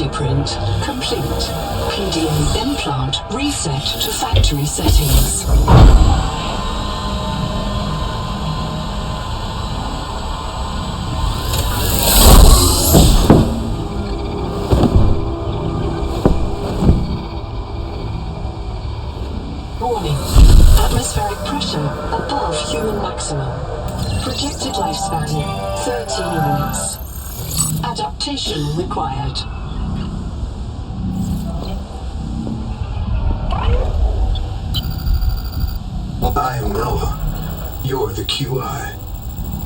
Security print complete. PDA implant reset to factory settings. Warning. Atmospheric pressure above human maximum. Projected lifespan 13 minutes. Adaptation required. I am Noah. You're the QI.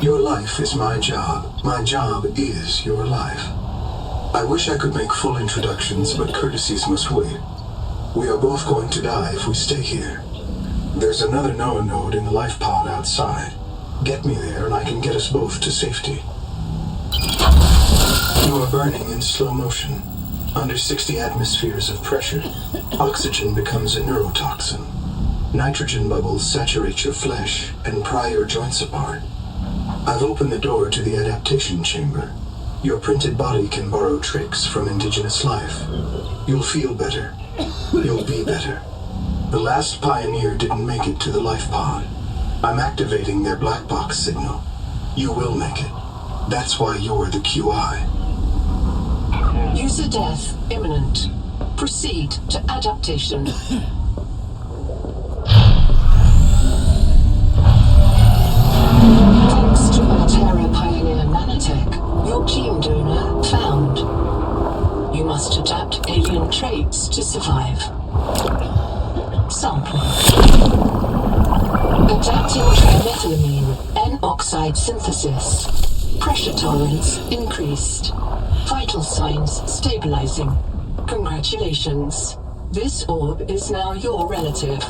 Your life is my job. My job is your life. I wish I could make full introductions, but courtesies must wait. We are both going to die if we stay here. There's another Noah node in the life pod outside. Get me there and I can get us both to safety. You are burning in slow motion. Under 60 atmospheres of pressure, oxygen becomes a neurotoxin. Nitrogen bubbles saturate your flesh and pry your joints apart. I've opened the door to the adaptation chamber. Your printed body can borrow tricks from indigenous life. You'll feel better. You'll be better. The last pioneer didn't make it to the life pod. I'm activating their black box signal. You will make it. That's why you're the QI. User death imminent. Proceed to adaptation. Thanks to Altera Pioneer Nanotech, your gene donor found. You must adapt alien traits to survive. Sample. Adapting trimethylamine N-oxide synthesis. Pressure tolerance increased. Vital signs stabilizing. Congratulations. This orb is now your relative.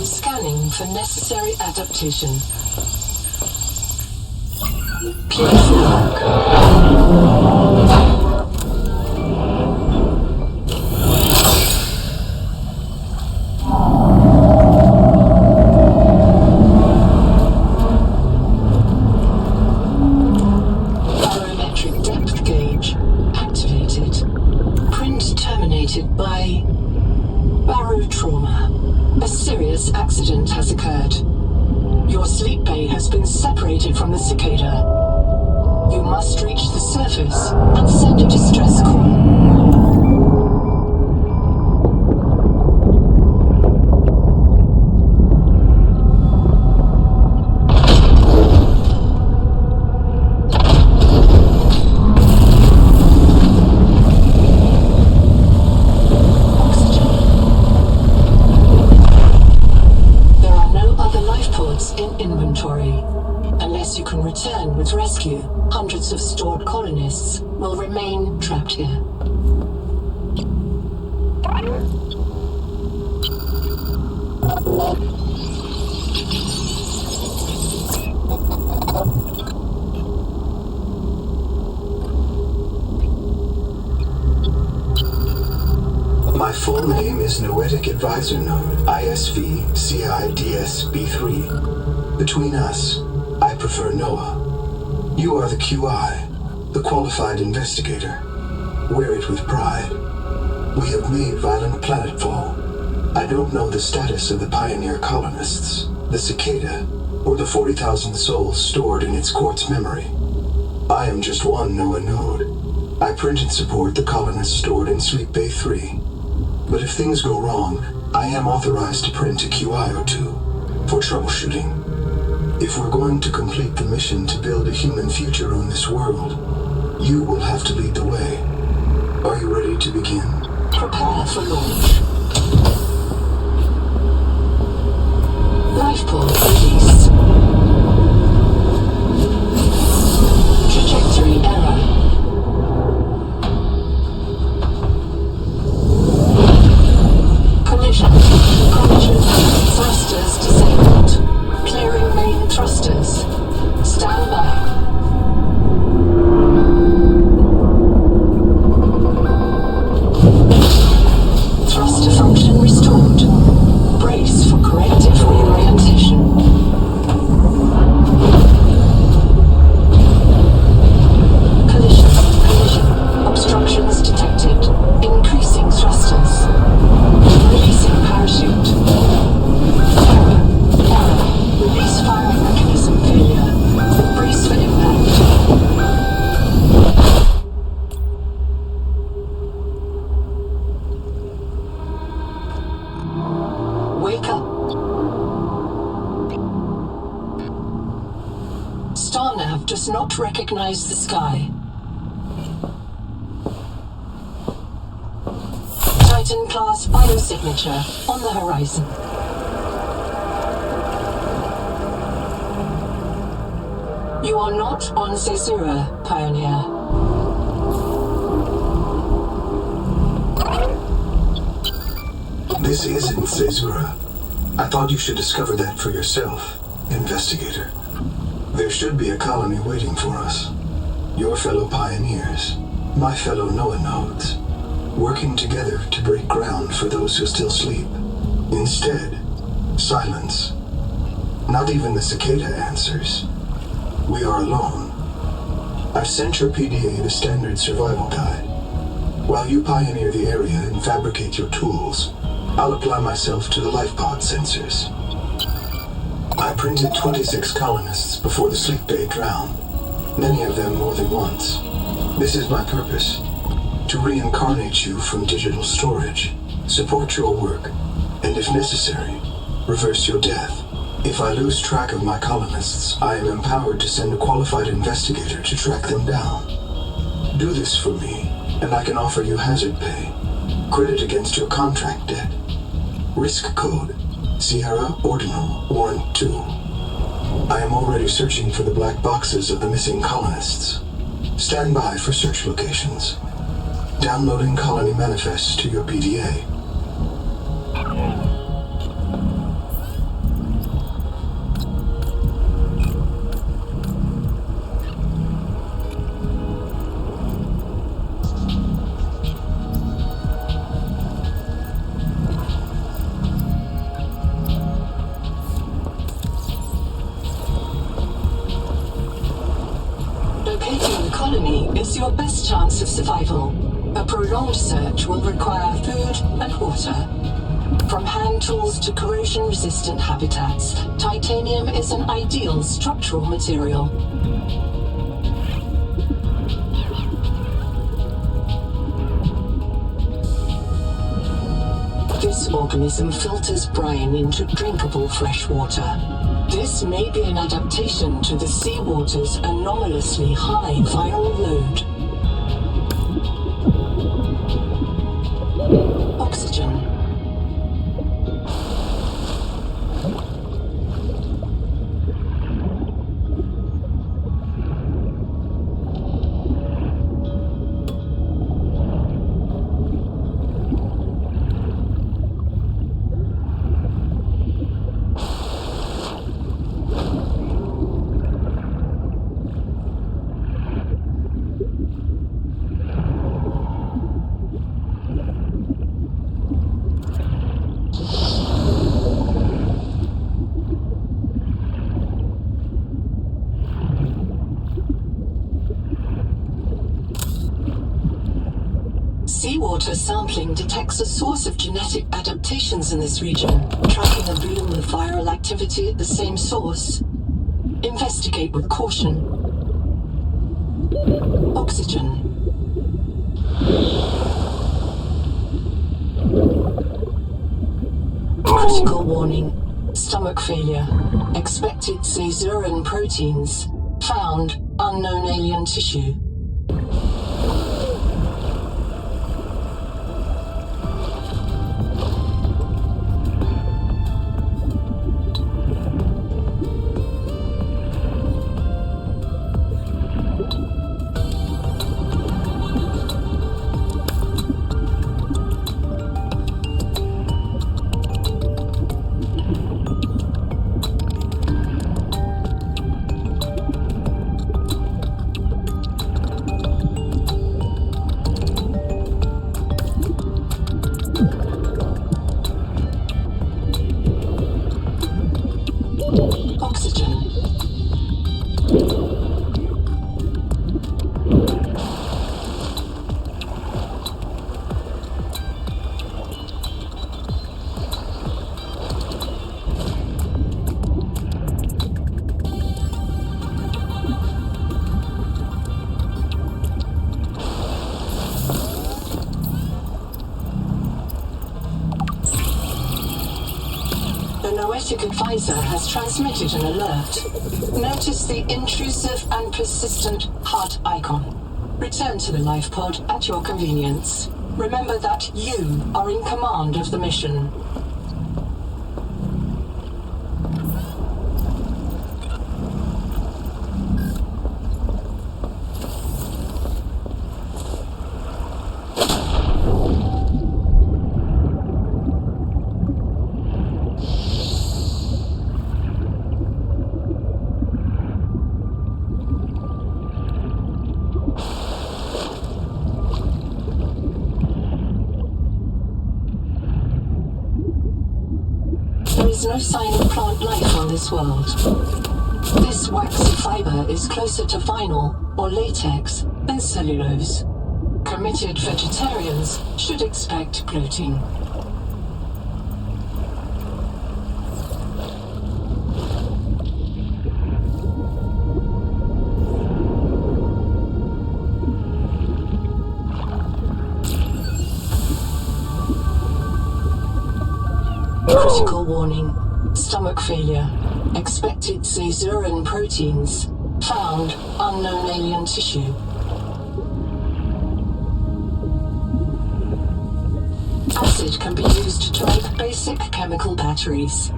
Scanning for necessary adaptation. Please look. By barotrauma. A serious accident has occurred. Your sleep bay has been separated from the cicada. You must reach the surface and send a distress call. Unless you can return with rescue, hundreds of stored colonists will remain trapped here. My full name is Noetic Advisor Node, ISV CIDS-B3. Between us, I prefer Noah. You are the QI, the qualified investigator. Wear it with pride. We have made violent planetfall. I don't know the status of the pioneer colonists, the cicada, or the 40,000 souls stored in its quartz memory. I am just one Noah node. I print and support the colonists stored in Sleep Bay 3. But if things go wrong, I am authorized to print a QI or two for troubleshooting. If we're going to complete the mission to build a human future on this world, you will have to lead the way. Are you ready to begin? Prepare for launch. Lifepod release. Trajectory error. Collision. Thrusters disabled. Clearing main thrusters. Stand by. scrutinize the sky. Titan-class biosignature on the horizon. You are not on Caesura, Pioneer. This isn't Caesura. I thought you should discover that for yourself, Investigator. There should be a colony waiting for us. Your fellow pioneers, my fellow Noah nodes, working together to break ground for those who still sleep. Instead, silence. Not even the cicada answers. We are alone. I've sent your PDA the standard survival guide. While you pioneer the area and fabricate your tools, I'll apply myself to the life pod sensors. I printed 26 colonists before the sleep bay drowned, many of them more than once. This is my purpose, to reincarnate you from digital storage, support your work, and if necessary, reverse your death. If I lose track of my colonists, I am empowered to send a qualified investigator to track them down. Do this for me, and I can offer you hazard pay, credit against your contract debt. Risk code, Sierra Ordinal Warrant 2. I am already searching for the black boxes of the missing colonists. Stand by for search locations. Downloading colony manifests to your PDA. Locating the colony is your best chance of survival. A prolonged search will require food and water. From hand tools to corrosion-resistant habitats, titanium is an ideal structural material. This organism filters brine into drinkable fresh water. This may be an adaptation to the seawater's anomalously high viral load. Oxygen. Seawater sampling detects a source of genetic adaptations in this region, tracking a bloom of viral activity at the same source. Investigate with caution. Oxygen. Critical warning. Stomach failure. Expected Caesuran proteins. Found unknown alien tissue. Noetic Advisor has transmitted an alert. Notice the intrusive and persistent heart icon. Return to the life pod at your convenience. Remember that you are in command of the mission. There is no sign of plant life on this world. This waxy fiber is closer to vinyl or latex than cellulose. Committed vegetarians should expect bloating. Critical warning. Stomach failure. Expected caesarean proteins. Found unknown alien tissue. Acid can be used to make basic chemical batteries.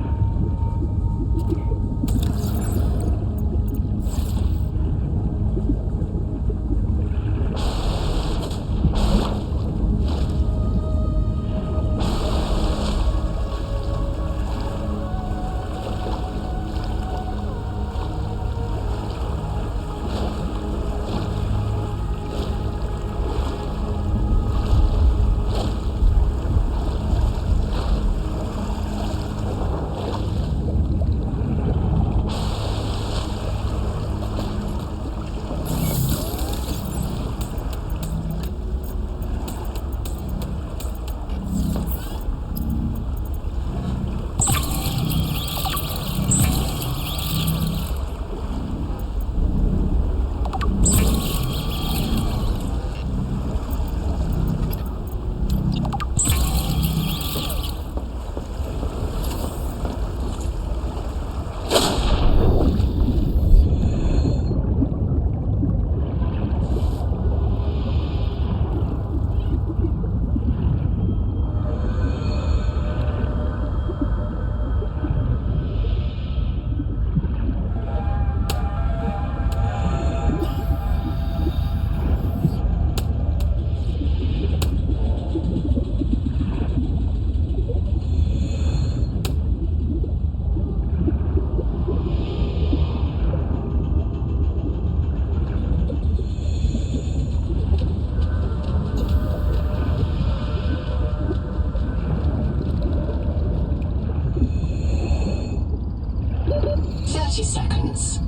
Seconds.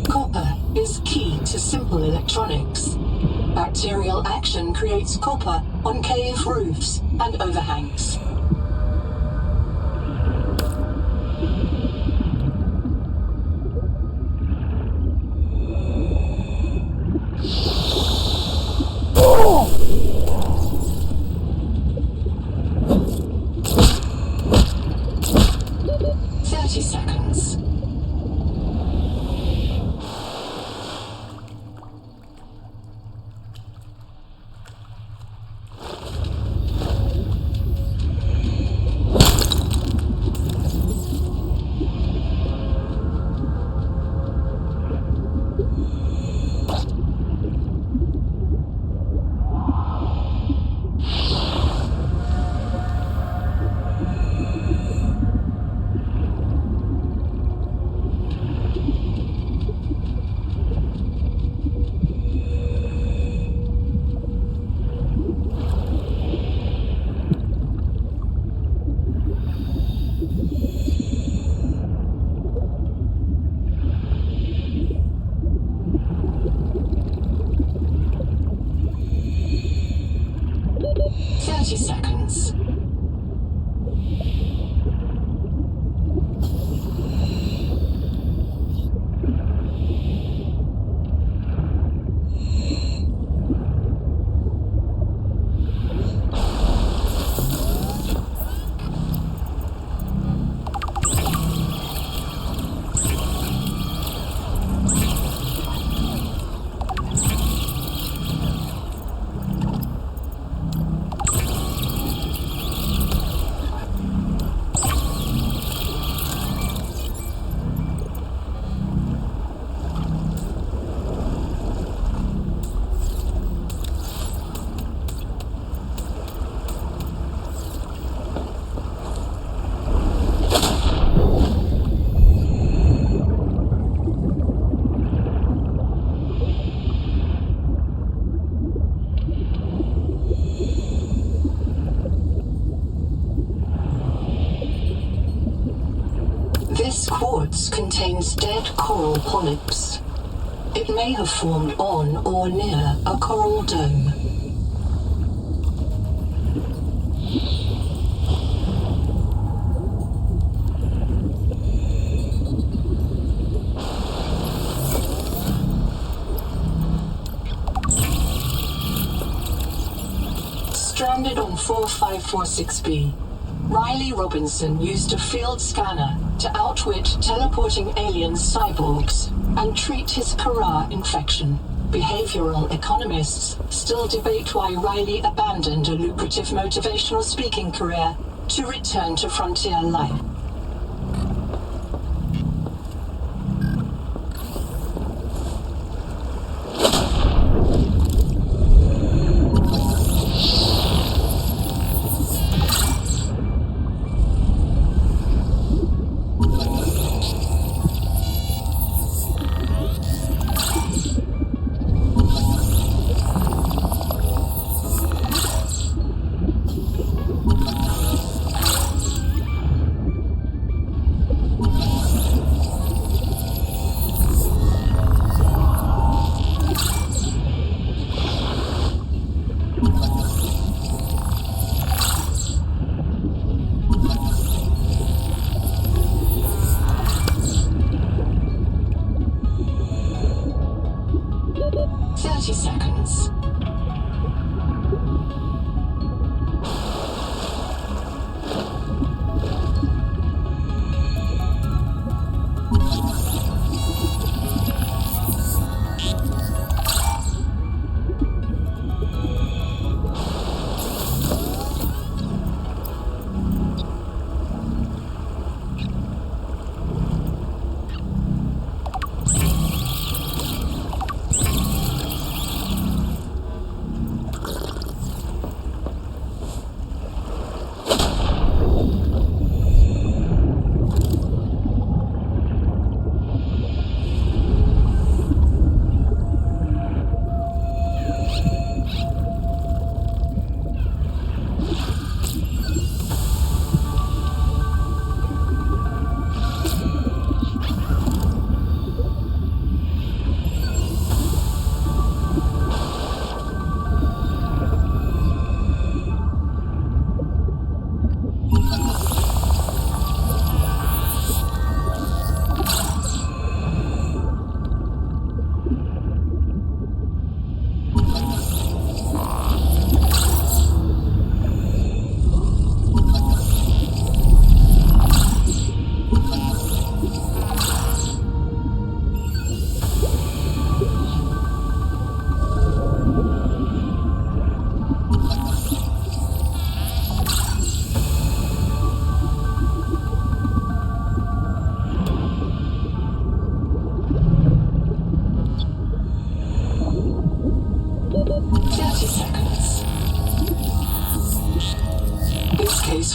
Copper is key to simple electronics. Bacterial action creates copper on cave roofs and overhangs. Oh! 30 seconds. quartz contains dead coral polyps. It may have formed on or near a coral dome. Stranded on 4546B, Riley Robinson used a field scanner to outwit teleporting alien cyborgs and treat his Kara infection. Behavioral economists still debate why Riley abandoned a lucrative motivational speaking career to return to frontier life. Seconds.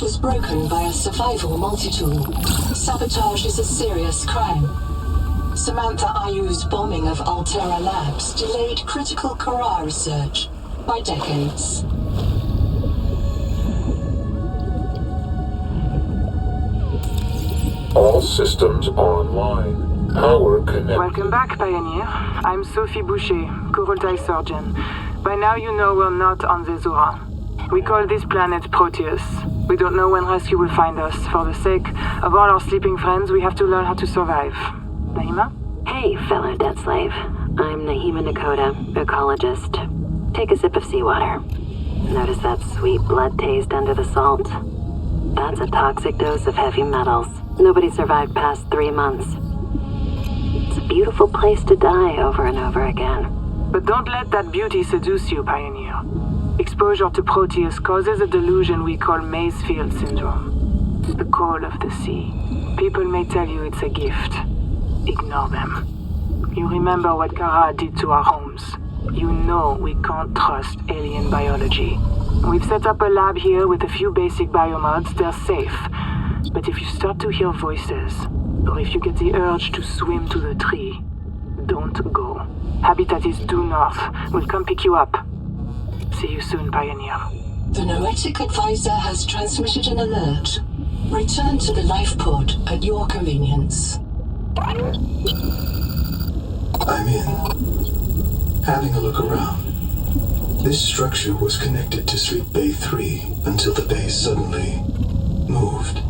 Was broken by a survival multi-tool. Sabotage is a serious crime. Samantha Ayu's bombing of Altera Labs delayed critical Kara research by decades. All systems online. Power connected. Welcome back, Pioneer. I'm Sophie Boucher, Coroltai surgeon. By now you know we're not on the Zora. We call this planet Proteus. We don't know when rescue will find us. For the sake of all our sleeping friends, we have to learn how to survive. Nahima? Hey, fellow dead slave. I'm Nahima Nakota, ecologist. Take a sip of seawater. Notice that sweet blood taste under the salt? That's a toxic dose of heavy metals. Nobody survived past 3 months. It's a beautiful place to die over and over again. But don't let that beauty seduce you, Pioneer. Exposure to Proteus causes a delusion we call Mazefield syndrome. The call of the sea. People may tell you it's a gift. Ignore them. You remember what Kara did to our homes. You know we can't trust alien biology. We've set up a lab here with a few basic biomods. They're safe. But if you start to hear voices, or if you get the urge to swim to the tree, don't go. Habitat is due north. We'll come pick you up. See you soon, Pioneer. The Noetic Advisor has transmitted an alert. Return to the life pod at your convenience. I'm in. Having a look around. This structure was connected to Sleep Bay 3 until the bay suddenly moved.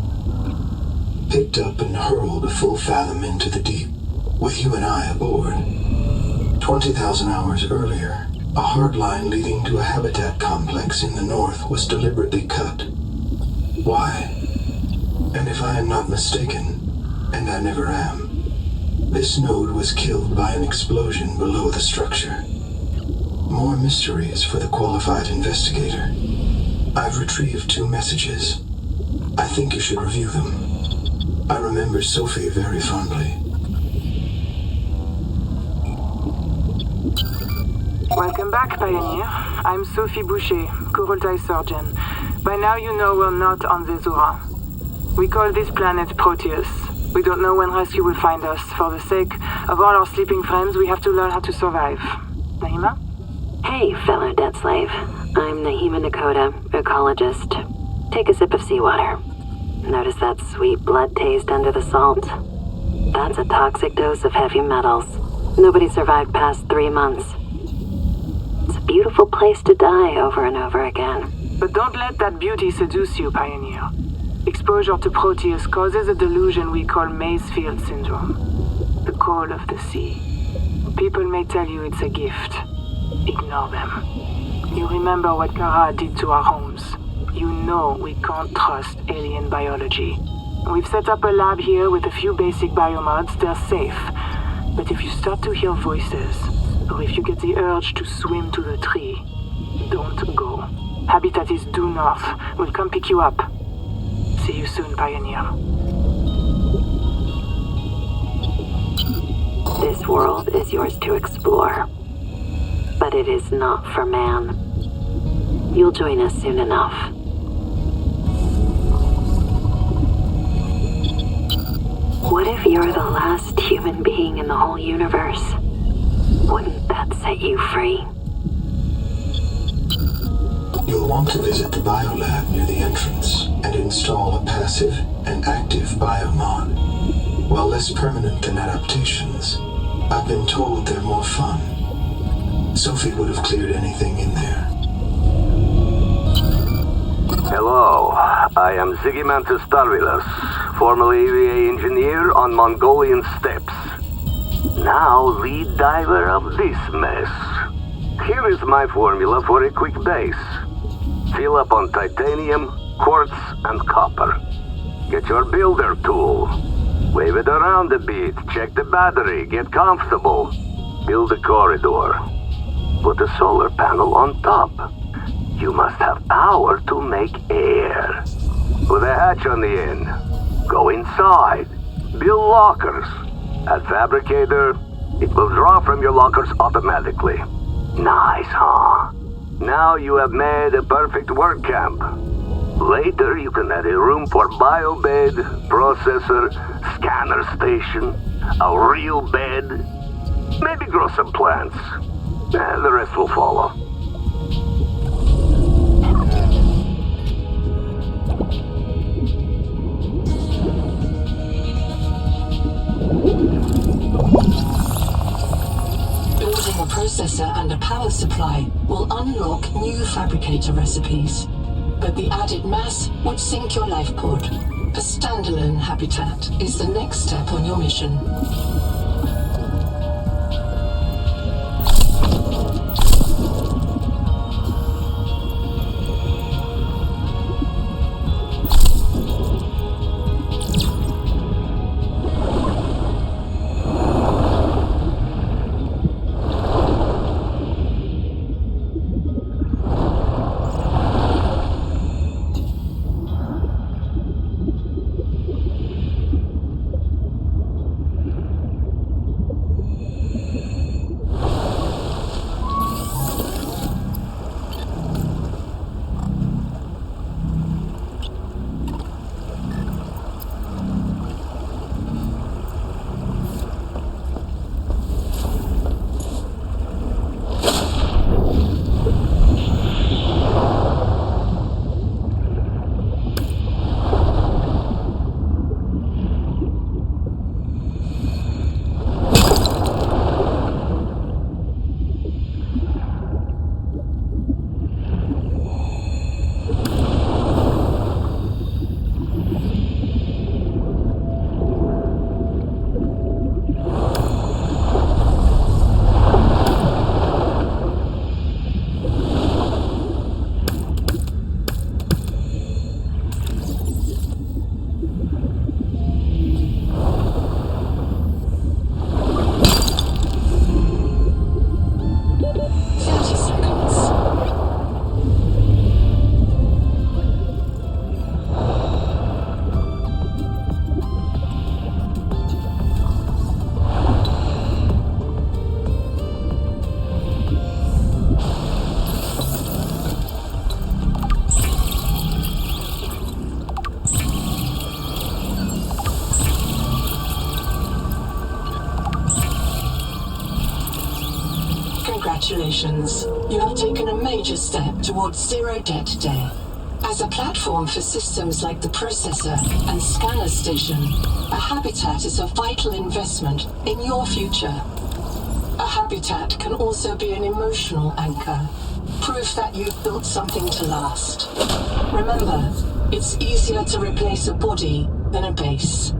Picked up and hurled a full fathom into the deep, with you and I aboard. 20,000 hours earlier, a hard line leading to a habitat complex in the north was deliberately cut. Why? And if I am not mistaken, and I never am, this node was killed by an explosion below the structure. More mysteries for the qualified investigator. I've retrieved 2 messages. I think you should review them. I remember Sophie very fondly. Welcome back, Pioneer. I'm Sophie Boucher, Kurultai surgeon. By now you know we're not on Zezura. We call this planet Proteus. We don't know when rescue will find us. For the sake of all our sleeping friends, we have to learn how to survive. Nahima? Hey, fellow dead slave. I'm Nahima Nakota, ecologist. Take a sip of seawater. Notice that sweet blood taste under the salt? That's a toxic dose of heavy metals. Nobody survived past 3 months. It's a beautiful place to die over and over again. But don't let that beauty seduce you, Pioneer. Exposure to Proteus causes a delusion we call Maysfield syndrome. The call of the sea. People may tell you it's a gift. Ignore them. You remember what Kara did to our homes. You know we can't trust alien biology. We've set up a lab here with a few basic biomods. They're safe. But if you start to hear voices, or if you get the urge to swim to the tree, don't go. Habitat is due north. We'll come pick you up. See you soon, Pioneer. This world is yours to explore. But it is not for man. You'll join us soon enough. What if you're the last human being in the whole universe? Wouldn't that set you free? You'll want to visit the biolab near the entrance and install a passive and active biomod. While less permanent than adaptations, I've been told they're more fun. Sophie would have cleared anything in there. Hello, I am Zigimantus Starvilas, formerly EVA engineer on Mongolian steppes. Now lead diver of this mess. Here is my formula for a quick base. Fill up on titanium, quartz, and copper. Get your builder tool. Wave it around a bit, check the battery, get comfortable. Build a corridor. Put a solar panel on top. You must have power to make air. Put a hatch on the end. Go inside. Build lockers. At Fabricator, it will draw from your lockers automatically. Nice, huh? Now you have made a perfect work camp. Later, you can add a room for biobed, processor, scanner station, a real bed, maybe grow some plants. And the rest will follow. Building a processor and a power supply will unlock new fabricator recipes. But the added mass would sink your life pod. A standalone habitat is the next step on your mission. Congratulations. You have taken a major step towards Zero Debt Day. As a platform for systems like the processor and scanner station, a habitat is a vital investment in your future. A habitat can also be an emotional anchor, proof that you've built something to last. Remember, it's easier to replace a body than a base.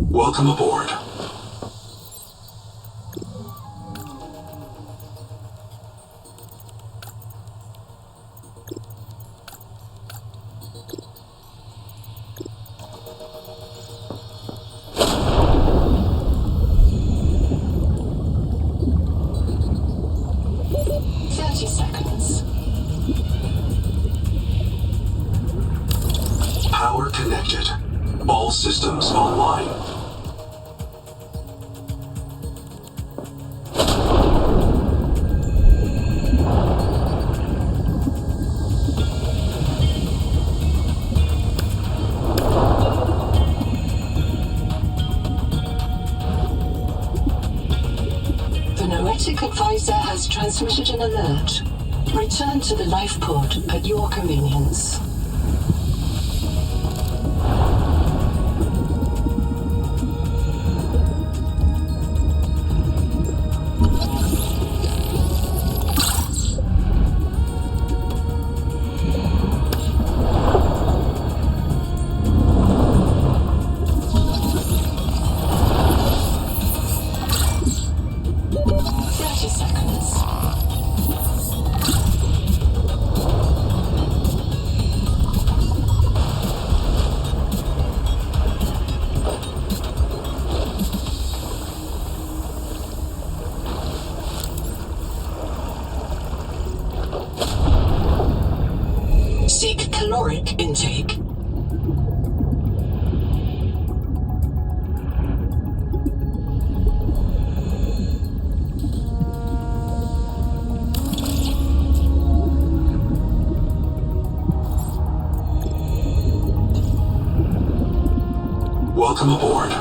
Welcome aboard. Power connected. All systems online. The Noetic Advisor has transmitted an alert. Return to the life pod at your convenience. Seek caloric intake. Welcome aboard.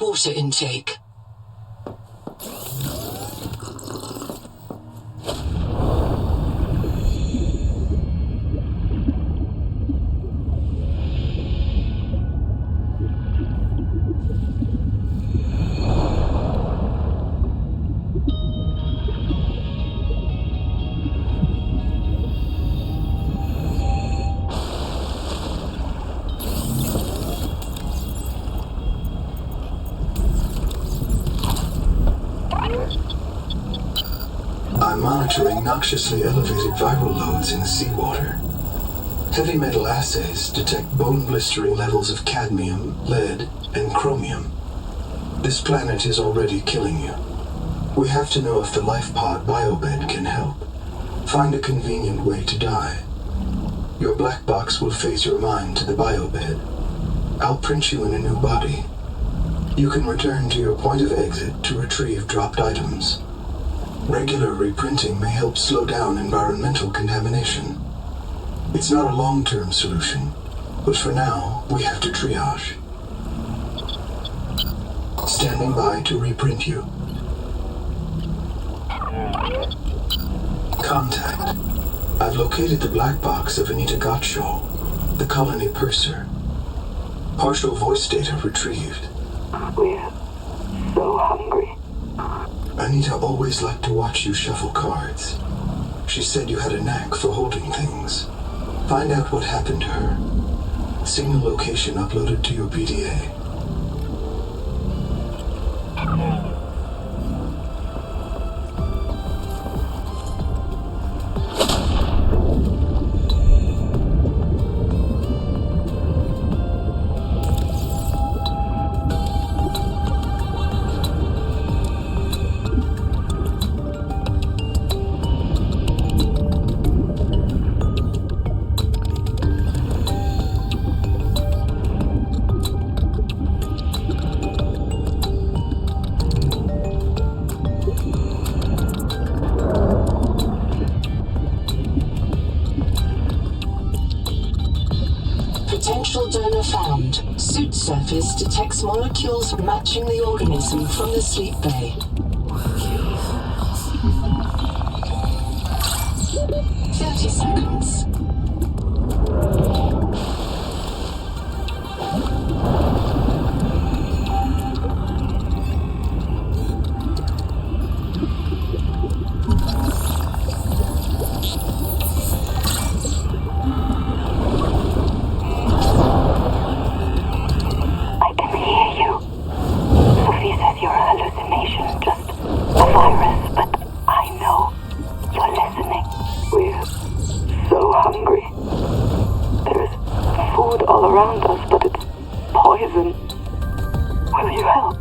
water intake. I'm monitoring noxiously elevated viral loads in the seawater. Heavy metal assays detect bone-blistering levels of cadmium, lead, and chromium. This planet is already killing you. We have to know if the life pod biobed can help. Find a convenient way to die. Your black box will phase your mind to the biobed. I'll print you in a new body. You can return to your point of exit to retrieve dropped items. Regular reprinting may help slow down environmental contamination. It's not a long-term solution, but for now, we have to triage. Standing by to reprint you. Contact. I've located the black box of Anita Gottschall, the colony purser. Partial voice data retrieved. We're so hungry. Anita always liked to watch you shuffle cards. She said you had a knack for holding things. Find out what happened to her. Signal location uploaded to your PDA. Potential donor found. Suit surface detects molecules matching the organism from the sleep bay. 30 seconds. Around us, but it's poison. Will you help?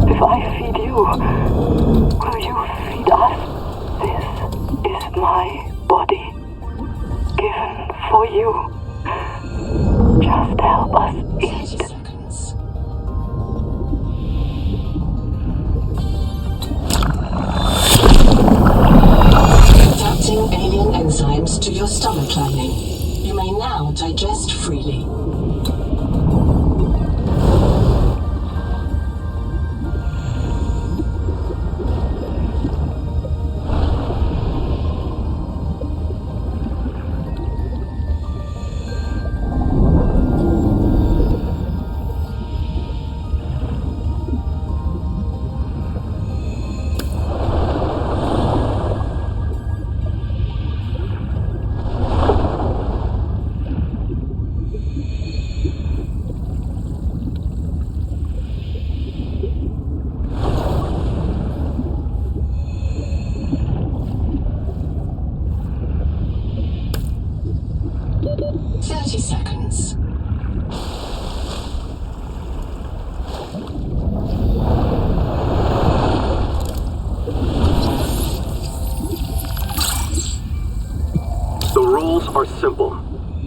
If I feed you, will you feed us? This is my body, given for you. Just help us eat. 30 seconds. Adapting alien enzymes to your stomach lining. You may now digest freely. Are simple.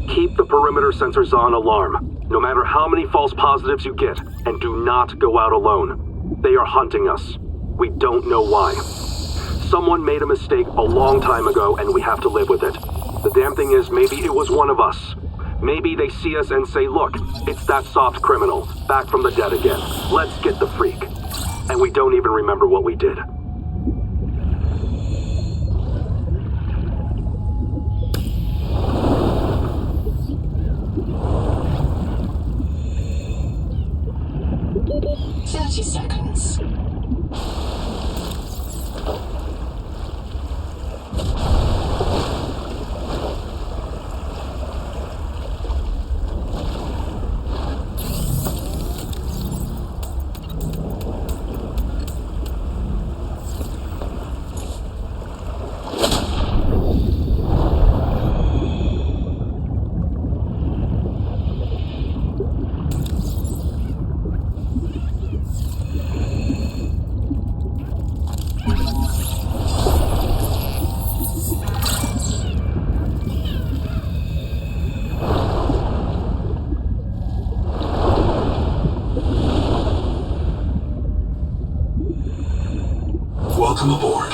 Keep the perimeter sensors on alarm, no matter how many false positives you get, and do not go out alone. They are hunting us. We don't know why. Someone made a mistake a long time ago, and we have to live with it. The damn thing is, maybe it was one of us. Maybe they see us and say, look, it's that soft criminal, back from the dead again. Let's get the freak. And we don't even remember what we did. Seconds. Welcome aboard.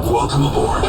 Welcome aboard.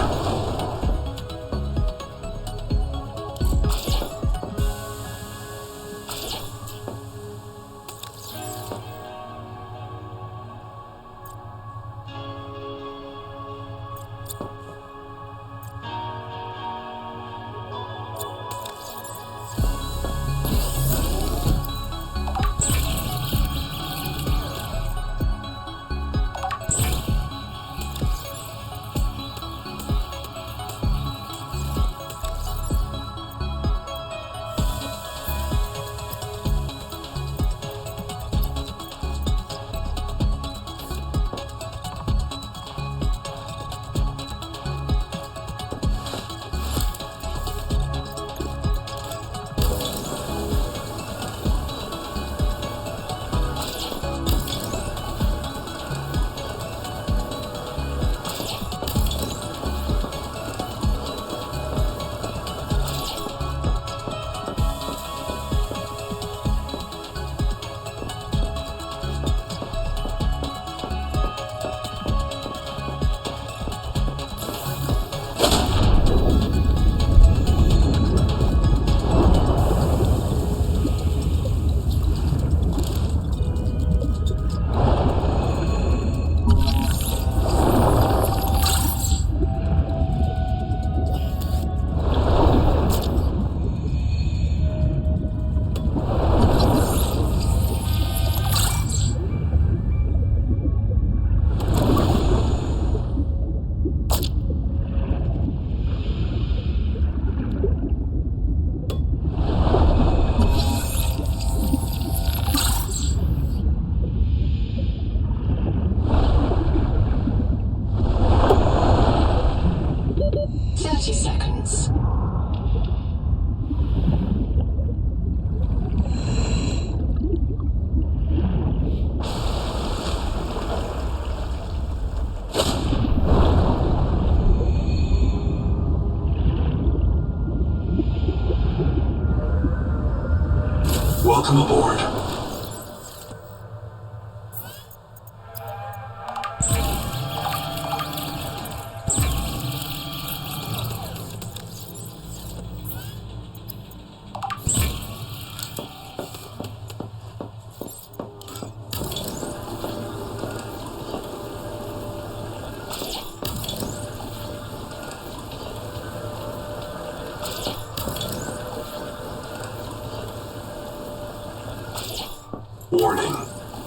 Welcome aboard. Warning.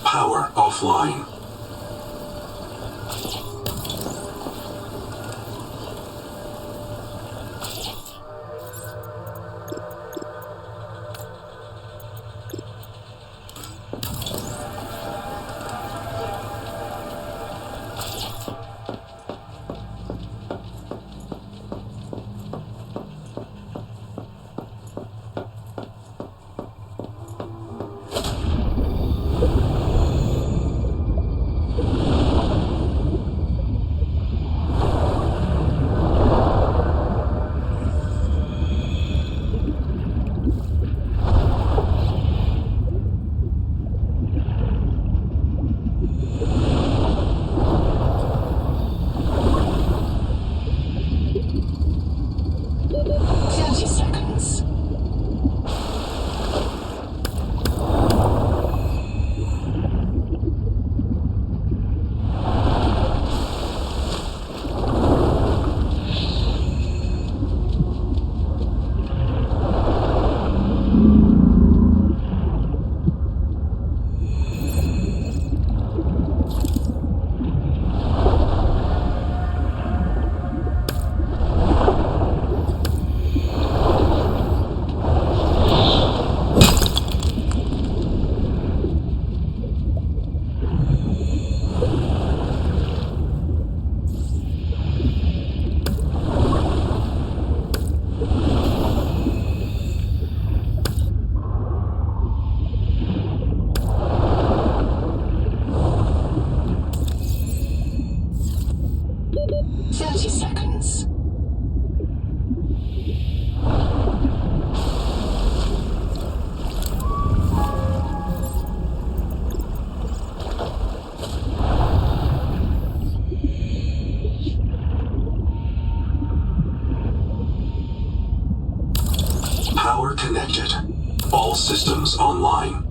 Power offline. Power connected. All systems online.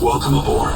Welcome aboard.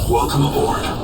Welcome aboard.